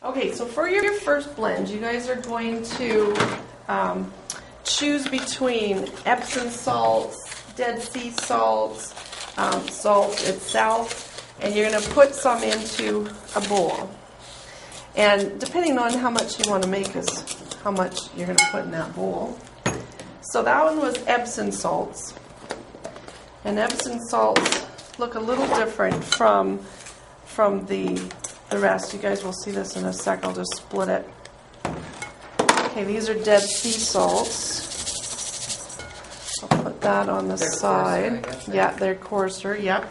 Okay, so for your first blend, you guys are going to choose between Epsom salts, Dead Sea salts, salt itself, and you're going to put some into a bowl. And depending on how much you want to make is how much you're going to put in that bowl. So that one was Epsom salts. And Epsom salts look a little different from the rest. You guys will see this in a sec. I'll just split it. Okay, these are Dead Sea salts. I'll put that on the side. Coarser, yeah, they're coarser, yep.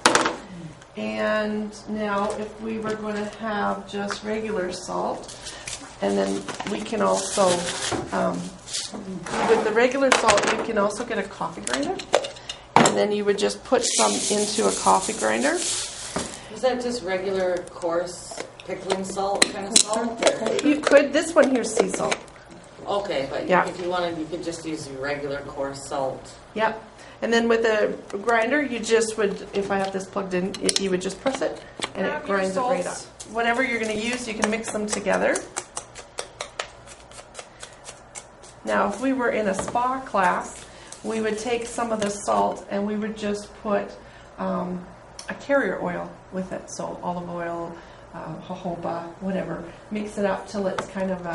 And now if we were going to have just regular salt, and then we can also, with the regular salt, you can also get a coffee grinder. And then you would just put some into a coffee grinder. Is that just regular coarse pickling salt kind of salt? You could. This one here is sea salt. Okay, but yeah. If you wanted, you could just use regular coarse salt. Yep. And then with a grinder, you just would, if I have this plugged in, you would just press it and it grinds it right up. Whatever you're going to use, you can mix them together. Now, if we were in a spa class, we would take some of the salt and we would just put a carrier oil with it. So olive oil, jojoba, whatever. Mix it up till it's kind of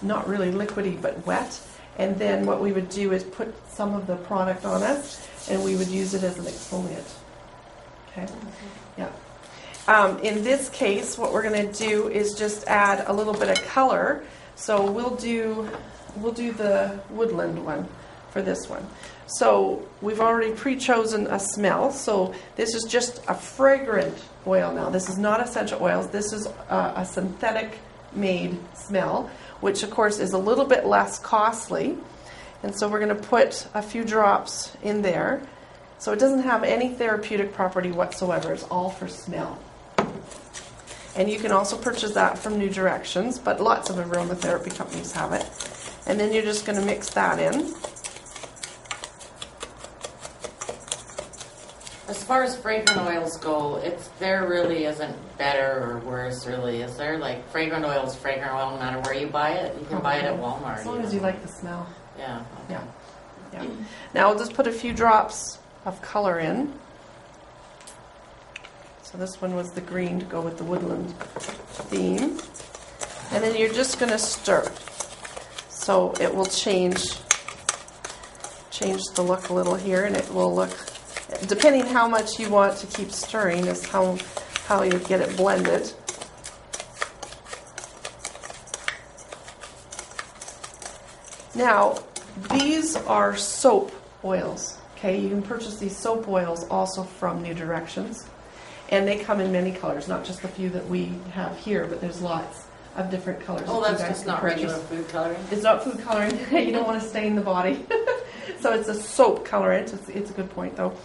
not really liquidy but wet. And then what we would do is put some of the product on it and we would use it as an exfoliant. Okay? Yeah. In this case, what we're going to do is just add a little bit of color. So we'll do the woodland one for this one. So we've already pre-chosen a smell. So this is just a fragrant oil now. This is not essential oils. This is a synthetic made smell, which of course is a little bit less costly. And so we're going to put a few drops in there. So it doesn't have any therapeutic property whatsoever. It's all for smell. And you can also purchase that from New Directions, but lots of aromatherapy companies have it. And then you're just going to mix that in. As far as fragrant oils go, there really isn't better or worse, really, is there? Like, fragrant oil is fragrant oil no matter where you buy it. You can buy it at Walmart. As long as you like the smell. Yeah. Okay. Yeah. Now I'll just put a few drops of color in. So this one was the green to go with the woodland theme. And then you're just going to stir. So it will change the look a little here, and it will look, depending how much you want to keep stirring is how you get it blended. Now, these are soap oils. Okay, you can purchase these soap oils also from New Directions, and they come in many colors, not just the few that we have here, but there's lots of different colors. Oh, that's just not regular food coloring? It's not food coloring. You don't want to stain the body. So it's a soap colorant. It's a good point, though.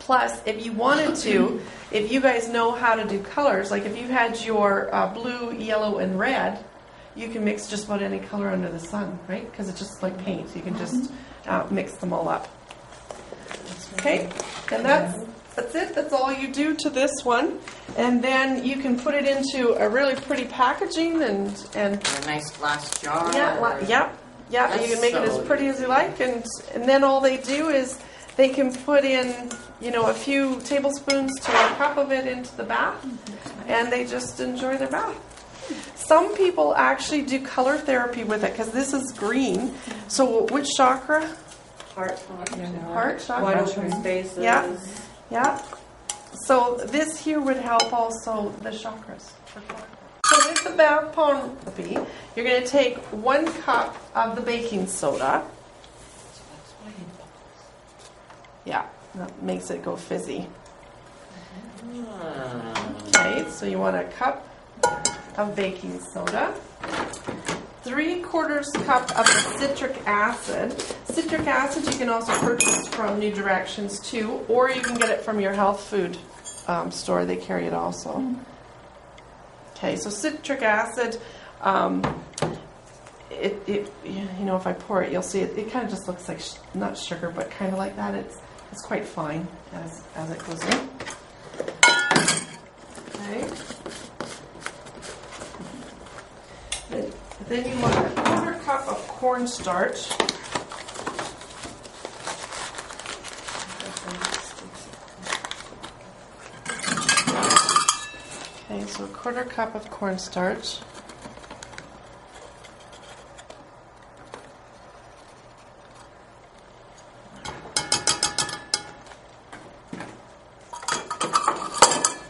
Plus, if you wanted to, if you guys know how to do colors, like if you had your blue, yellow, and red, you can mix just about any color under the sun, right? Because it's just like paint. You can just mix them all up. Okay? And that's it. That's all you do to this one. And then you can put it into a really pretty packaging and a nice glass jar. Yeah. You can make it as pretty as you like. And then all they do is they can put in, a few tablespoons to a cup of it into the bath, and they just enjoy their bath. Some people actually do color therapy with it because this is green. So which chakra? Heart chakra. Wide open spaces. Yeah. So this here would help also the chakras. So with the bath palm therapy, you're going to take 1 cup of the baking soda. Yeah, that makes it go fizzy. Okay, so you want a cup of baking soda. 3/4 cup of citric acid. Citric acid you can also purchase from New Directions too, or you can get it from your health food store. They carry it also. Okay, so citric acid, if I pour it, you'll see it kind of just looks like not sugar, but kind of like that. It's quite fine as it goes in. Okay. Then you want a 1/4 cup of cornstarch. Okay, so a 1/4 cup of cornstarch.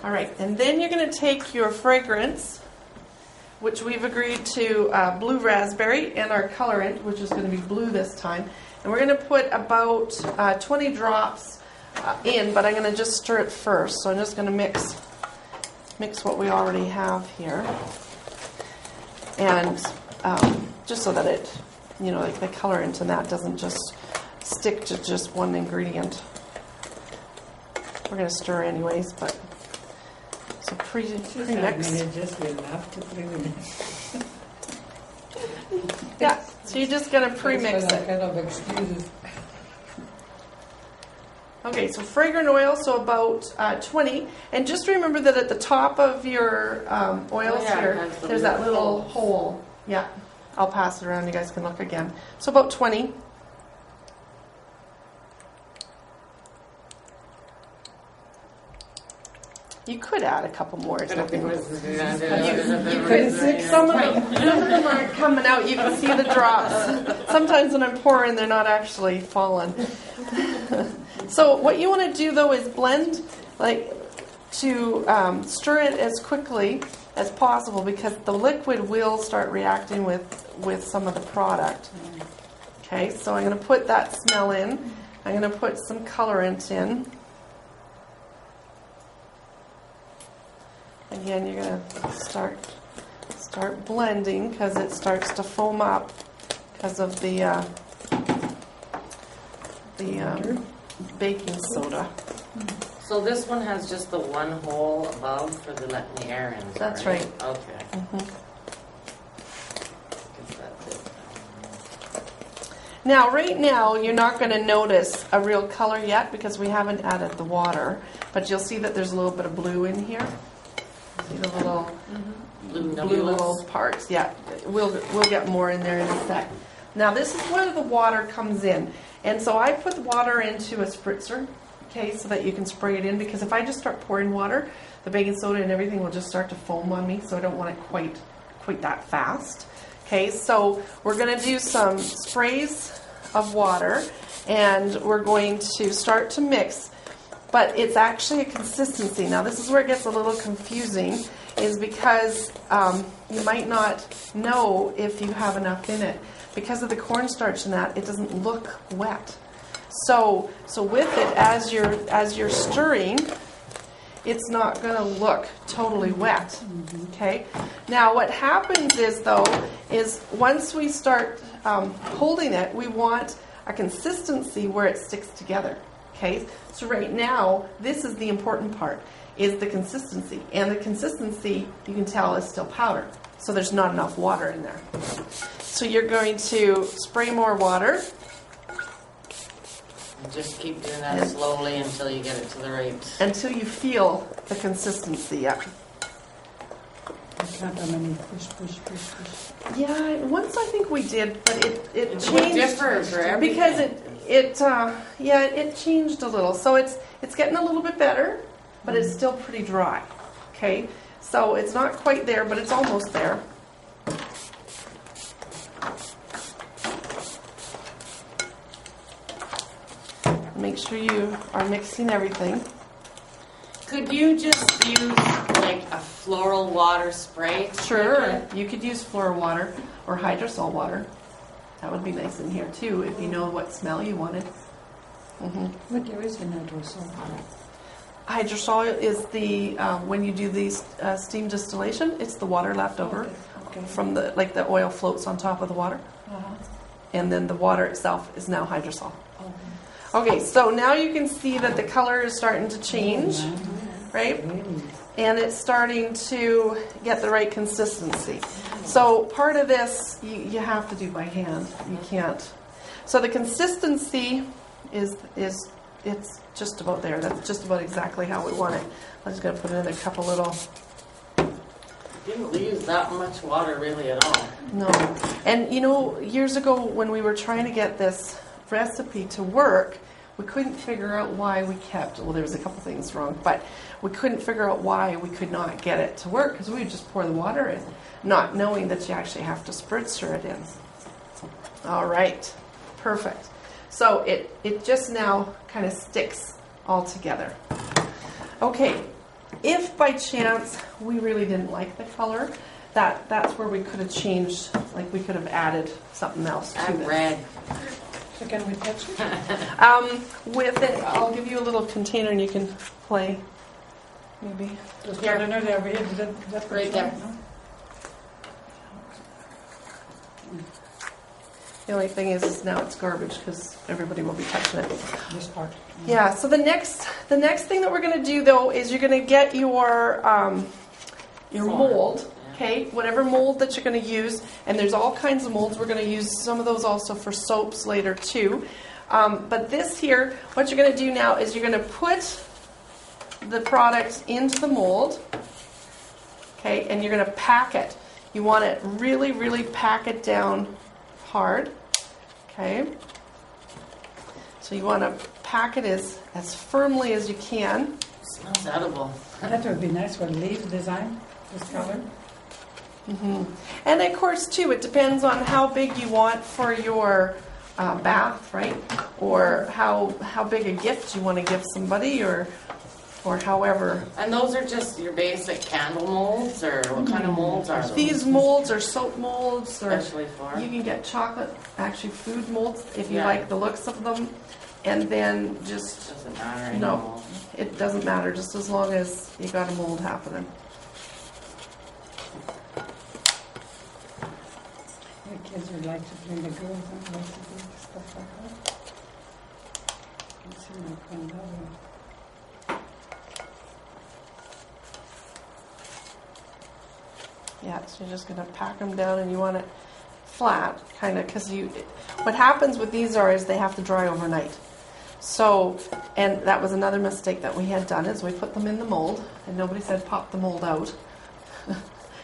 All right, and then you're going to take your fragrance, which we've agreed to blue raspberry, and our colorant, which is going to be blue this time. And we're going to put about 20 drops in, but I'm going to just stir it first. So I'm just going to mix what we already have here. And just so that it, like the colorant in that doesn't just stick to just one ingredient. We're going to stir anyways, but so pre-mix. Just enough to pre-mix. Yeah, so you're just going to pre-mix That it. kind of excuses. Okay, so fragrant oil, so about 20. And just remember that at the top of your oils here, it has the there's that little holes. hole. Yeah, I'll pass it around. You guys can look again. So about 20. You could add a couple more. It's nothing. You could, some of them aren't coming out. You can see the drops. Sometimes when I'm pouring, they're not actually falling. So what you want to do though is blend, to stir it as quickly as possible, because the liquid will start reacting with some of the product. Okay, so I'm going to put that smell in. I'm going to put some colorant in. Again, you're going to start blending because it starts to foam up because of the baking soda. So this one has just the one hole above for letting the air in. That's right. Okay. Mm-hmm. Guess that's it. Now, right now, you're not going to notice a real color yet because we haven't added the water, but you'll see that there's a little bit of blue in here. See the little Blue blue little parts. Yeah, we'll get more in there in a sec. Now this is where the water comes in, and so I put the water into a spritzer, okay, so that you can spray it in, because if I just start pouring water, the baking soda and everything will just start to foam on me, so I don't want it quite that fast. Okay, so we're going to do some sprays of water, and we're going to start to mix. But it's actually a consistency. Now, this is where it gets a little confusing, is because you might not know if you have enough in it. Because of the cornstarch in that, it doesn't look wet. So with it, as you're stirring, it's not going to look totally wet. Okay. Now, what happens is once we start holding it, we want a consistency where it sticks together. Okay, so right now, this is the important part, is the consistency. And the consistency, you can tell, is still powder. So there's not enough water in there. So you're going to spray more water. And just keep doing that slowly until you get it to the right. Until you feel the consistency, yeah. Push. Yeah, once I think we did, but it It changed. would differ for everything. Because it changed a little. So it's getting a little bit better, but it's still pretty dry. Okay, so it's not quite there, but it's almost there. Make sure you are mixing everything. Could you just use like a floral water spray? to Sure, make it? you could use floral water or hydrosol water. That would be nice in here too, if you know what smell you wanted. What there is in hydrosol? Hydrosol is the when you do these steam distillation, it's the water left over Okay. from the oil floats on top of the water, and then the water itself is now hydrosol. Okay, so now you can see that the color is starting to change, right? And it's starting to get the right consistency. So part of this you have to do by hand. You can't. So the consistency is it's just about there. That's just about exactly how we want it. I'm just going to put in a couple little Didn't use that much water really at all. No. And you know, years ago when we were trying to get this recipe to work, we couldn't figure out why we kept, well, there was a couple things wrong, but we couldn't figure out why we could not get it to work because we would just pour the water in, not knowing that you actually have to spritzer it in. All right. Perfect. So it just now kind of sticks all together. Okay. If by chance we really didn't like the color, that's where we could have changed, like we could have added something else to Add this. red. So can we touch it? With it, I'll give you a little container and you can play, maybe. Just Here. I don't know that we had that Right there. no? The only thing is now it's garbage because everybody will be touching it. This part. Yeah. So the next thing that we're going to do though is you're going to get your mold. Okay, whatever mold that you're going to use, and there's all kinds of molds. We're going to use some of those also for soaps later too. But this here, what you're going to do now is you're going to put the product into the mold. Okay, and you're going to pack it. You want it really, really pack it down hard. Okay. So you want to pack it as firmly as you can. Smells edible. That would be nice for leaf design, this color. Mm-hmm. And of course, too, it depends on how big you want for your bath, right? Or how big a gift you want to give somebody, or however. And those are just your basic candle molds, or what kind of molds are those? These molds are soap molds, or Especially for? you can get chocolate, actually food molds if you Yeah. like the looks of them. And then just, Doesn't matter any No. mold. it doesn't matter, just as long as you got a mold happening. The kids would like to bring the girls and like to do stuff like that. Let's see what kind of other. Yeah, so you're just going to pack them down, and you want it flat, kind of, because what happens with these is they have to dry overnight. So, and that was another mistake that we had done, is we put them in the mold, and nobody said pop the mold out.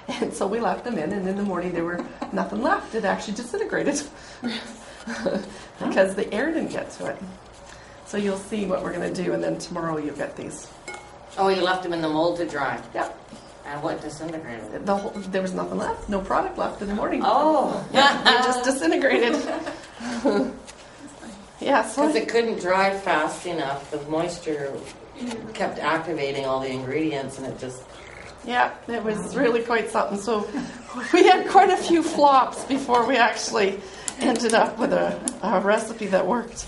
And so we left them in, and in the morning there were nothing left. It actually disintegrated because the air didn't get to it. So you'll see what we're going to do, and then tomorrow you'll get these. Oh, you left them in the mold to dry. Yeah. And what disintegrated? There was nothing left. No product left in the morning. Oh. It just disintegrated. Yeah, so Because it couldn't dry fast enough. The moisture kept activating all the ingredients, and it just... yeah, it was really quite something. So we had quite a few flops before we actually ended up with a recipe that worked.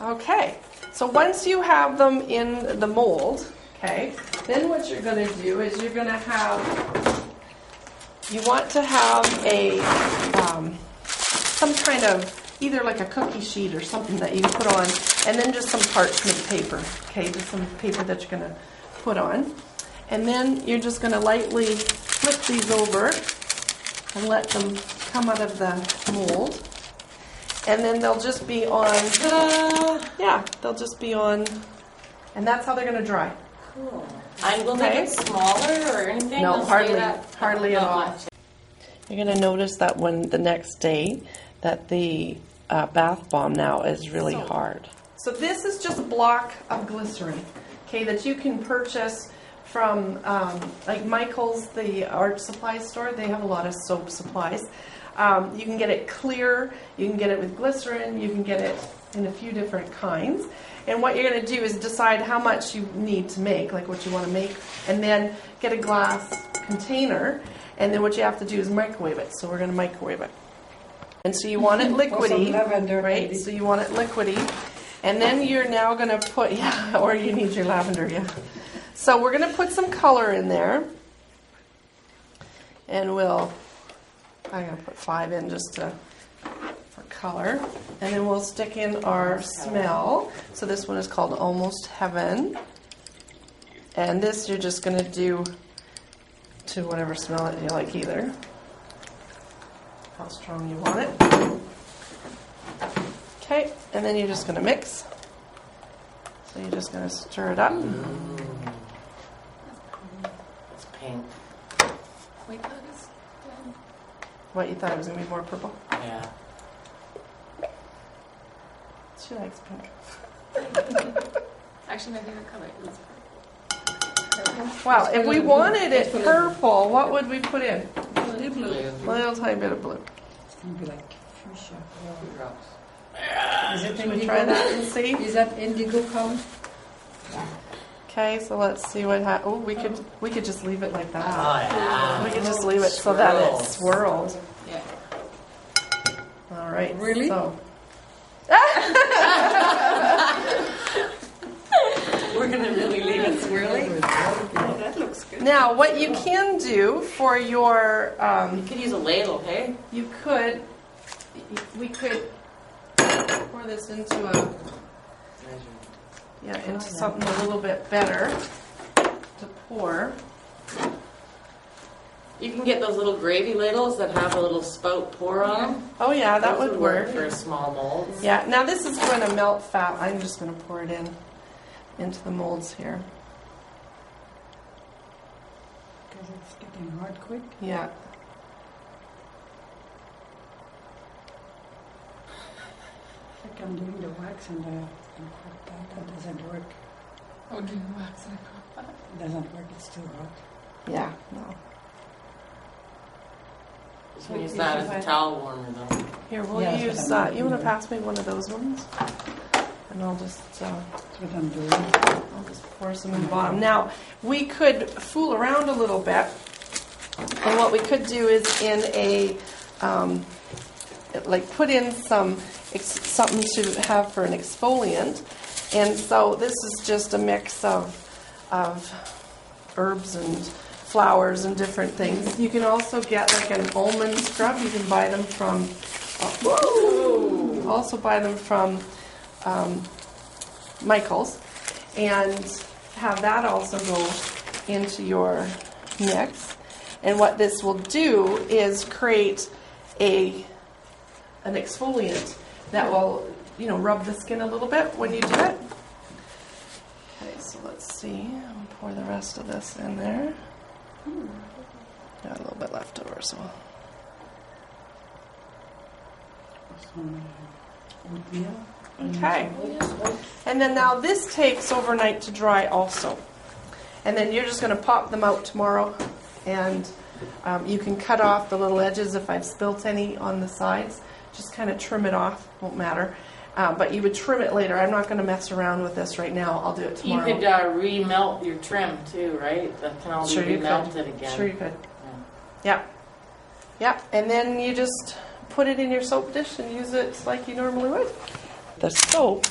Okay, so once you have them in the mold, okay, then what you're going to do is you want to have some kind of, either like a cookie sheet or something that you can put on, and then just some parchment paper, okay, just some paper that you're going to put on. And then you're just going to lightly flip these over and let them come out of the mold. And then they'll just be on, yeah, they'll just be on, and that's how they're going to dry. Cool. And will they get smaller or anything? No, They'll stay hardly at not all. much. You're going to notice that when the next day that the bath bomb now is really hard. So this is just a block of glycerin, okay, that you can purchase from like Michael's, the art supply store. They have a lot of soap supplies. You can get it clear, you can get it with glycerin, you can get it in a few different kinds. And what you're going to do is decide how much you need to make, like what you want to make, and then get a glass container. And then what you have to do is microwave it. So we're going to microwave it. And so you want it liquidy, lavender, right? maybe. So you want it liquidy. And then you're now going to put, yeah, or you need your lavender, yeah. So we're going to put some color in there. And I'm going to put 5 in just for color. And then we'll stick in our smell. So this one is called Almost Heaven. And this you're just going to do to whatever smell that you like either. How strong you want it. Okay, and then you're just going to mix. So you're just going to stir it up. pink. Wait, that is dead. What, you thought it was going to be more purple? Yeah. She likes pink. Actually, my favorite color is Well, if we wanted it purple, what would we put in? Blue. A little tiny bit of blue. It's going to be like fuchsia. Drops. Is it Should we indigo? try that and see? Is that indigo color? Okay, so let's see what happens. Oh, we could just leave it like Oh, that. yeah. We could just leave it so that it Swirls. swirls. Yeah. All right. Really? So. We're going to really leave it swirly. That looks good. Now, what you can do for your, You could use a ladle, hey? we could pour this into into something a little bit better to pour. You can get those little gravy ladles that have a little spout pour on them. Oh yeah, that Those would work. for small molds. Yeah, now this is going to melt fat. I'm just going to pour it into the molds here. Because it's getting hard quick. Yeah. Like I'm doing the wax and that doesn't work. Oh, do you wax and I It doesn't work, it's too hot. Yeah, no. You can use that as a towel warmer, though. Here, we'll Yeah, that's use what I'm that. You want to doing. pass me one of those ones? And I'll just That's what I'm doing. pour some in the bottom. Now, we could fool around a little bit. And what we could do is put in something to have for an exfoliant. And so this is just a mix of herbs and flowers and different things. You can also get like an almond scrub. You can buy them from Michael's, and have that also go into your mix. And what this will do is create an exfoliant that will, rub the skin a little bit when you do it. Okay, so let's see. I'll pour the rest of this in there. Got a little bit left over, so. Some oatmeal. Okay. And then now this takes overnight to dry also. And then you're just going to pop them out tomorrow. And you can cut off the little edges if I've spilt any on the sides. Just kind of trim it off. Won't matter. But you would trim it later. I'm not going to mess around with this right now. I'll do it You tomorrow. could remelt your trim, too, right? That can all be remelted again. Sure you could. Yeah. Yeah. And then you just put it in your soap dish and use it like you normally would. The soap,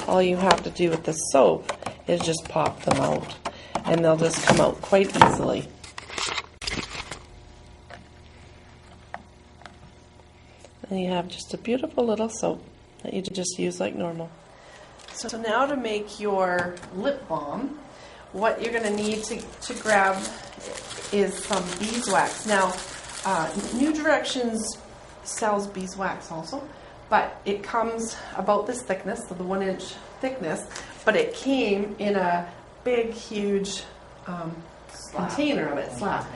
all you have to do with the soap is just pop them out. And they'll just come out quite easily. And you have just a beautiful little soap that you just use like normal. So now to make your lip balm, what you're going to need to grab is some beeswax. Now, New Directions sells beeswax also, but it comes about this thickness, so the 1-inch thickness, but it came in a big, huge container of it, slab.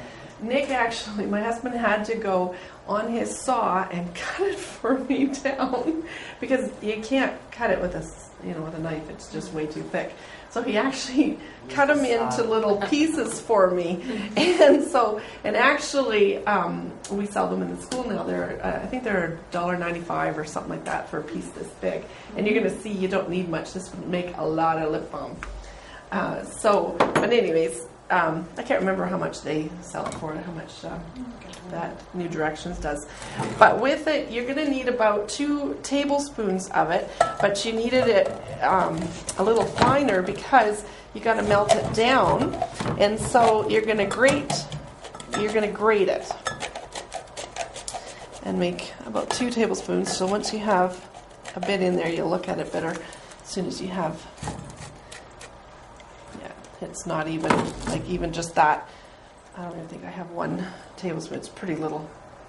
Nick actually, my husband had to go on his saw and cut it for me down because you can't cut it with a knife. It's just way too thick. So he actually cut them into little pieces for me, and actually we sell them in the school now. I think they're $1.95 or something like that for a piece this big. And you're going to see you don't need much. This would make a lot of lip balm. But anyways, I can't remember how much they sell it for, how much that New Directions does. But with it, you're going to need about 2 tablespoons of it, but you needed it a little finer because you got to melt it down, and so you're going to grate it and make about 2 tablespoons. So once you have a bit in there, you'll look at it better as soon as you have. It's not even just that. I don't even think I have 1 tablespoon. It's pretty little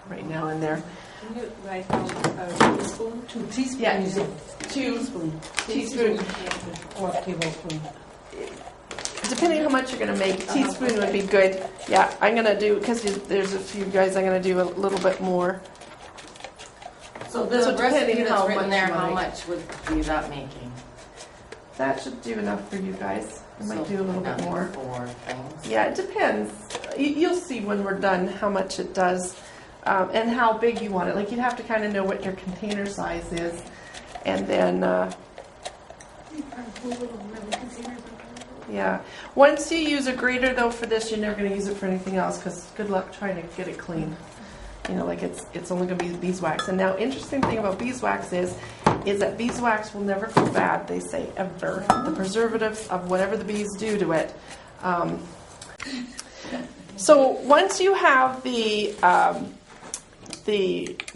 right now in there. Can you write down a teaspoon? 2 teaspoons. Yeah, is it? 2 teaspoons. Or tablespoon. depending on how much you're going to make, a teaspoon would be good. Yeah, I'm going to do, because there's a few guys, I'm going to do a little bit more. So the So depending recipe how that's written much there, you how like. much would be that making? That should do enough for you guys. I might do a little bit enough more. for things. Yeah, it depends. You'll see when we're done how much it does and how big you want it. Like, you'd have to kind of know what your container size is. And then, yeah. Once you use a grater, though, for this, you're never going to use it for anything else because good luck trying to get it clean. You know, like it's only going to be beeswax. And now, interesting thing about beeswax is that beeswax will never go bad, they say, ever. The preservatives of whatever the bees do to it. So once you have the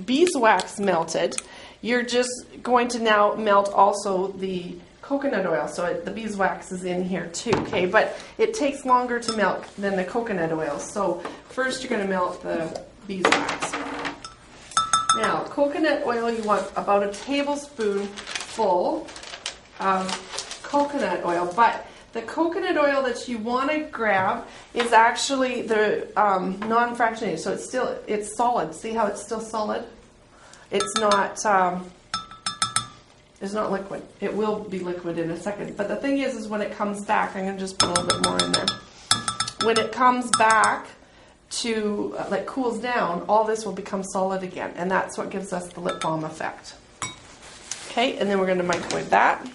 beeswax melted, you're just going to now melt also the coconut oil. So the beeswax is in here too, okay? But it takes longer to melt than the coconut oil. So first you're going to melt the beeswax. Now, coconut oil, you want about a tablespoon full of coconut oil. But the coconut oil that you want to grab is actually the non-fractionated. So it's solid. See how it's still solid? It's not liquid. It will be liquid in a second. But the thing is when it comes back, I'm going to just put a little bit more in there. When it comes back to, like, cools down, all this will become solid again. And that's what gives us the lip balm effect. Okay, and then we're going to microwave that.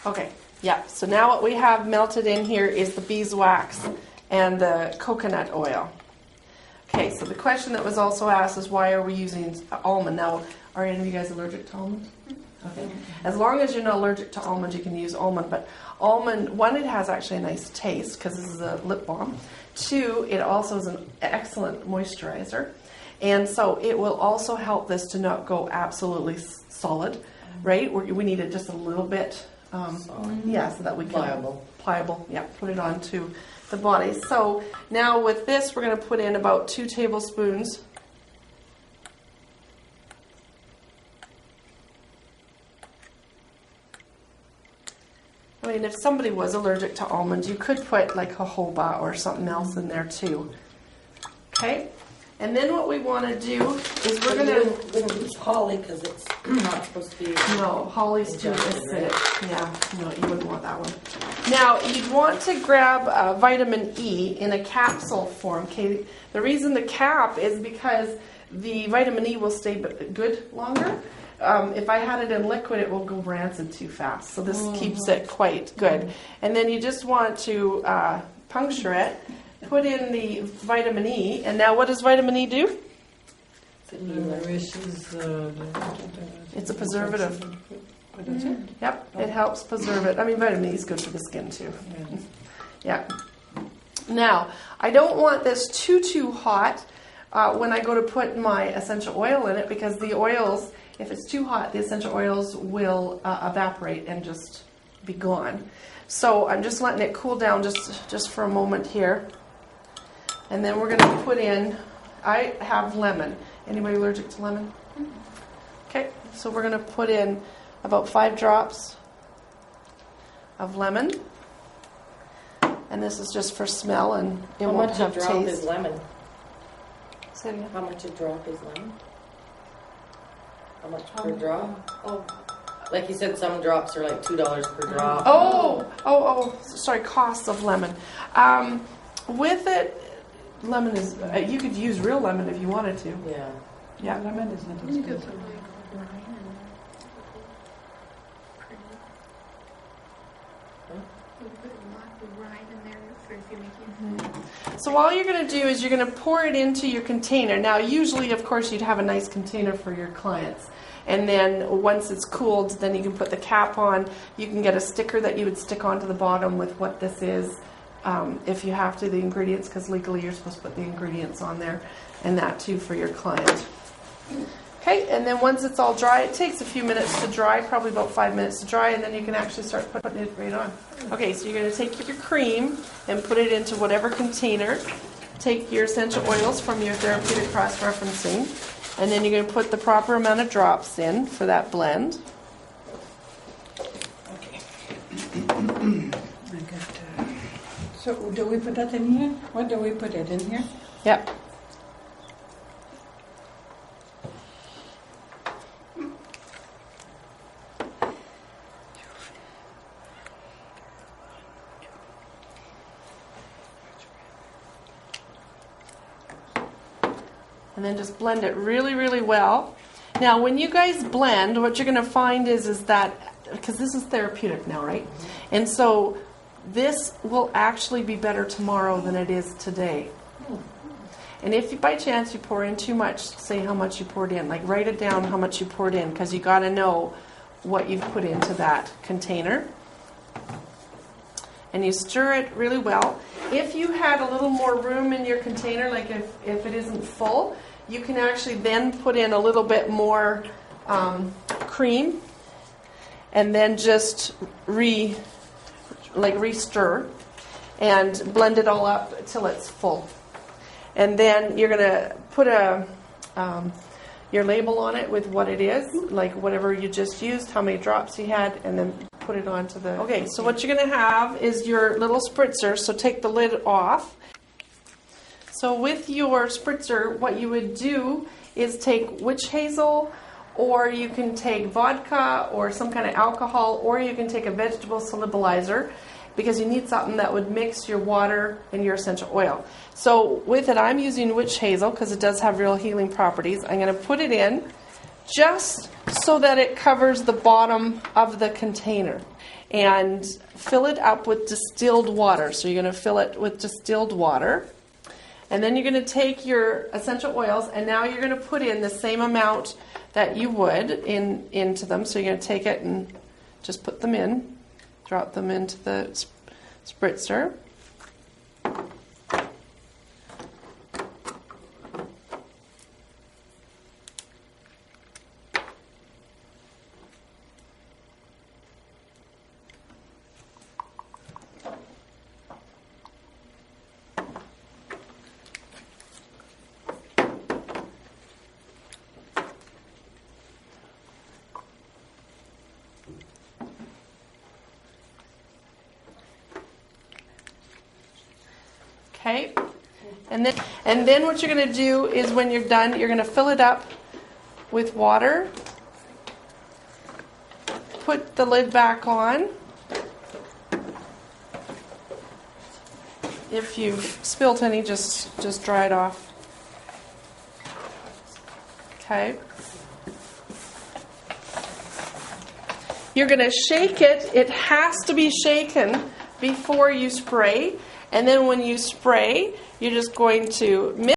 Okay, yeah, so now what we have melted in here is the beeswax and the coconut oil. Okay, so the question that was also asked is why are we using almond? Now, are any of you guys allergic to almond? Okay. As long as you're not allergic to almond, you can use almond. But almond, one, it has actually a nice taste because this is a lip balm. Two, it also is an excellent moisturizer. And so it will also help this to not go absolutely solid, right? We need it just a little bit, yeah, so that we can... Pliable, yeah, put it onto the body. So now with this, we're going to put in about 2 tablespoons. I mean, if somebody was allergic to almonds, you could put like jojoba or something else in there too. Okay? And then what we want to do is we're going to... wouldn't use holly because it's not supposed to be... No, holly's too injected, acidic. Right? Yeah, no, you wouldn't want that one. Now, you'd want to grab vitamin E in a capsule form. Okay? The reason the cap is because the vitamin E will stay good longer. If I had it in liquid, it will go rancid too fast. So this keeps it quite good. And then you just want to puncture it, put in the vitamin E, and now what does vitamin E do? It's a preservative. Yep, it helps preserve it. I mean, vitamin E is good for the skin too. Yeah. Now, I don't want this too hot when I go to put my essential oil in it because the oils... If it's too hot, the essential oils will evaporate and just be gone. So I'm just letting it cool down just for a moment here. And then we're going to put in, I have lemon. Anybody allergic to lemon? Okay, so we're going to put in about 5 drops of lemon. And this is just for smell and it won't have taste. How much a drop is lemon? Say it again. How much a drop is lemon? How much per drop? Oh. Like you said, some drops are like $2 per drop. Oh, sorry, cost of lemon. With it, lemon is, you could use real lemon if you wanted to. Yeah. Yeah. Lemon is not You could expensive. put like brine in there. You could put lots of brine in there for if you're making... So all you're going to do is you're going to pour it into your container. Now, usually, of course, you'd have a nice container for your clients. And then once it's cooled, then you can put the cap on. You can get a sticker that you would stick onto the bottom with what this is, if you have to, the ingredients, because legally you're supposed to put the ingredients on there, and that too for your client. Okay, and then once it's all dry, it takes a few minutes to dry, probably about 5 minutes to dry, and then you can actually start putting it right on. Okay, so you're going to take your cream and put it into whatever container. Take your essential oils from your therapeutic cross-referencing, and then you're going to put the proper amount of drops in for that blend. Okay. So do we put that in here? What do we put it in here? Yep. And then just blend it really, really well. Now, when you guys blend, what you're going to find is that, because this is therapeutic now, right? And so this will actually be better tomorrow than it is today. And if by chance you pour in too much, say how much you poured in. Like write it down how much you poured in, because you got to know what you've put into that container. And you stir it really well. If you had a little more room in your container, like if it isn't full, you can actually then put in a little bit more cream, and then just re-stir and blend it all up till it's full. And then you're gonna put your label on it with what it is, like whatever you just used, how many drops you had, and then put it onto the... Okay, so what you're gonna have is your little spritzer, so take the lid off. So with your spritzer, what you would do is take witch hazel, or you can take vodka or some kind of alcohol, or you can take a vegetable solubilizer, because you need something that would mix your water and your essential oil. So with it, I'm using witch hazel because it does have real healing properties. I'm going to put it in just so that it covers the bottom of the container, and fill it up with distilled water. So you're going to fill it with distilled water. And then you're going to take your essential oils, and now you're going to put in the same amount that you would into them. So you're going to take it and just put them in, drop them into the spritzer. Okay, and then what you're going to do is when you're done, you're going to fill it up with water. Put the lid back on. If you've spilt any, just dry it off. Okay. You're going to shake it. It has to be shaken before you spray. And then when you spray, you're just going to mix